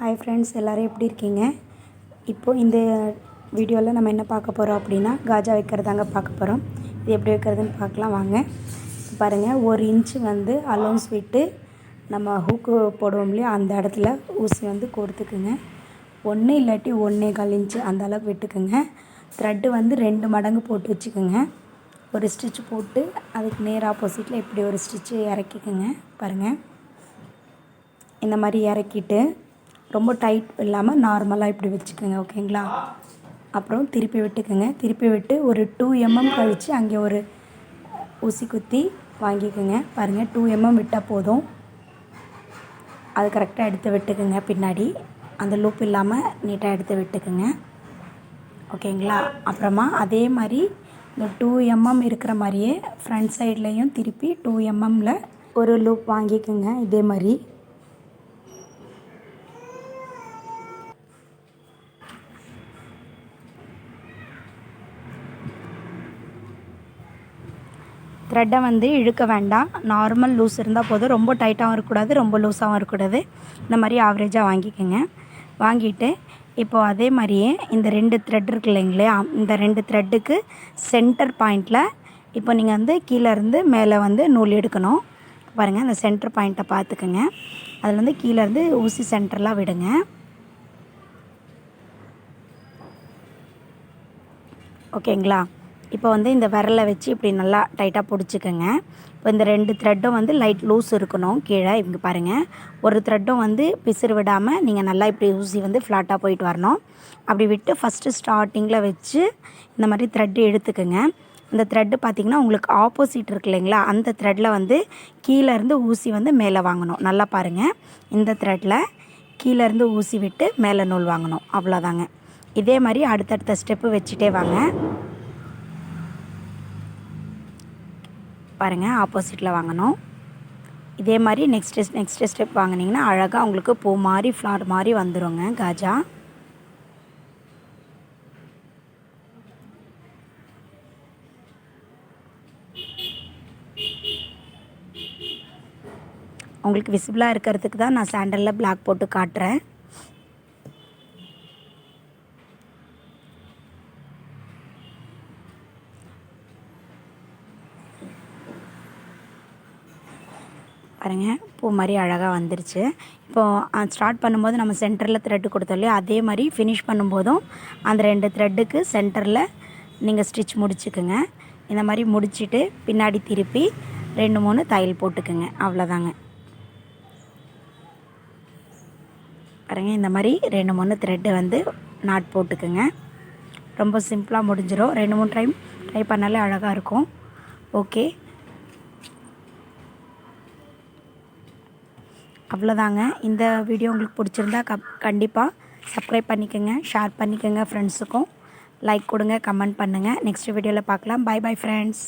Hi friends, எல்லோரும் எப்படி இருக்கீங்க? இப்போது இந்த வீடியோவில் நம்ம என்ன பார்க்க போகிறோம் அப்படின்னா, காஜா வைக்கிறதாங்க பார்க்க போகிறோம். இது எப்படி வைக்கிறதுன்னு பார்க்கலாம் வாங்க. பாருங்கள், 1 இன்ச்சு வந்து அலோன்ஸ் விட்டு நம்ம ஹூக்கு போடுவோம் இல்லையா, அந்த இடத்துல ஊசி வந்து கோர்த்துக்குங்க. 1 இல்லாட்டி 1.25 இன்ச்சு அந்த அளவுக்கு விட்டுக்குங்க. த்ரெட்டு வந்து 2 மடங்கு போட்டு வச்சுக்கோங்க. ஒரு ஸ்டிச் போட்டு அதுக்கு நேர் ஆப்போசிட்டில் இப்படி ஒரு ஸ்டிச்சு இறக்கிக்குங்க. பாருங்கள், இந்த மாதிரி இறக்கிட்டு ரொம்ப டைட் இல்லாமல் நார்மலாக இப்படி வச்சுக்கோங்க. ஓகேங்களா? அப்புறம் திருப்பி விட்டுக்குங்க. திருப்பி விட்டு ஒரு 2 mm கழித்து அங்கே ஒரு ஊசி குத்தி வாங்கிக்கோங்க. பாருங்கள், 2 mm விட்டால் போதும். அது கரெக்டாக எடுத்து விட்டுக்குங்க. பின்னாடி அந்த லூப் இல்லாமல் நீட்டாக எடுத்து விட்டுக்குங்க. ஓகேங்களா? அப்புறமா அதே மாதிரி இந்த 2 mm இருக்கிற மாதிரியே ஃப்ரண்ட் சைட்லேயும் திருப்பி 2 mmல ஒரு லூப் வாங்கிக்கோங்க. இதே மாதிரி த்ரெட்டை வந்து இழுக்க வேண்டாம். நார்மல் லூஸ் இருந்தால் போதும். ரொம்ப டைட்டாகவும் இருக்கக்கூடாது, ரொம்ப லூஸாகவும் இருக்கக்கூடாது. இந்த மாதிரி ஆவரேஜாக வாங்கிக்கோங்க. வாங்கிட்டு இப்போது அதே மாதிரியே இந்த 2 த்ரெட் இருக்கு இல்லைங்களா, இந்த 2 த்ரெட்டுக்கு சென்டர் பாயிண்டில் இப்போ நீங்கள் வந்து கீழேருந்து மேலே வந்து நூல் எடுக்கணும். பாருங்கள், அந்த சென்டர் பாயிண்ட்டை பார்த்துக்குங்க. அதில் வந்து கீழேருந்து ஊசி சென்டர்லாம் விடுங்க. ஓகேங்களா? இப்போ வந்து இந்த விரலை வச்சு இப்படி நல்லா டைட்டாக பிடிச்சிக்கோங்க. இப்போ இந்த 2 த்ரெட்டும் வந்து லைட் லூஸ் இருக்கணும். கீழே இங்கே பாருங்கள், ஒரு த்ரெட்டும் வந்து பிசிறு விடாமல் நீங்கள் நல்லா இப்படி ஊசி வந்து ஃப்ளாட்டாக போயிட்டு வரணும். அப்படி விட்டு ஃபஸ்ட்டு ஸ்டார்டிங்கில் வச்சு இந்த மாதிரி த்ரெட்டு எடுத்துக்கோங்க. இந்த த்ரெட்டு பார்த்திங்கன்னா உங்களுக்கு ஆப்போசிட் இருக்கு இல்லைங்களா, அந்த த்ரெட்டில் வந்து கீழேருந்து ஊசி வந்து மேலே வாங்கணும். நல்லா பாருங்கள், இந்த த்ரெட்டில் கீழேருந்து ஊசி விட்டு மேலே நூல் வாங்கணும். அவ்வளோதாங்க. இதே மாதிரி அடுத்தடுத்த ஸ்டெப்பு வச்சுட்டே வாங்க. பாருங்கள், ஆப்போசிட்டில் வாங்கணும். இதே மாதிரி நெக்ஸ்ட் ஸ்டெப் வாங்கினீங்கன்னா அழகாக உங்களுக்கு பூ மாதிரி ஃப்ளார் மாதிரி வந்துடுங்க காஜா. உங்களுக்கு விசிபிளாக இருக்கிறதுக்கு தான் நான் சாண்டலில் பிளாக் போட்டு காட்டுறேன். பாருங்கள், பூ மாதிரி அழகாக வந்துருச்சு. இப்போது ஸ்டார்ட் பண்ணும்போது நம்ம சென்டரில் த்ரெட்டு கொடுத்தோம் இல்லையா, அதே மாதிரி ஃபினிஷ் பண்ணும்போதும் அந்த 2 த்ரெட்டுக்கு சென்டரில் நீங்கள் ஸ்டிச் முடிச்சுக்குங்க. இந்த மாதிரி முடிச்சுட்டு பின்னாடி திருப்பி 2-3 தையல் போட்டுக்குங்க. அவ்வளோதாங்க. பாருங்கள், இந்த மாதிரி 2-3 த்ரெட்டு வந்து நாட் போட்டுக்குங்க. ரொம்ப சிம்பிளாக முடிஞ்சிடும். 2-3 டைம் ட்ரை பண்ணாலே அழகாக இருக்கும். ஓகே, அவ்வளோதாங்க. இந்த வீடியோ உங்களுக்கு பிடிச்சிருந்தா கண்டிப்பாக சப்ஸ்கிரைப் பண்ணிக்கோங்க, ஷேர் பண்ணிக்கோங்க, ஃப்ரெண்ட்ஸுக்கும் லைக் கொடுங்க, கமெண்ட் பண்ணுங்கள். நெக்ஸ்ட் வீடியோவில் பார்க்கலாம். Bye bye friends.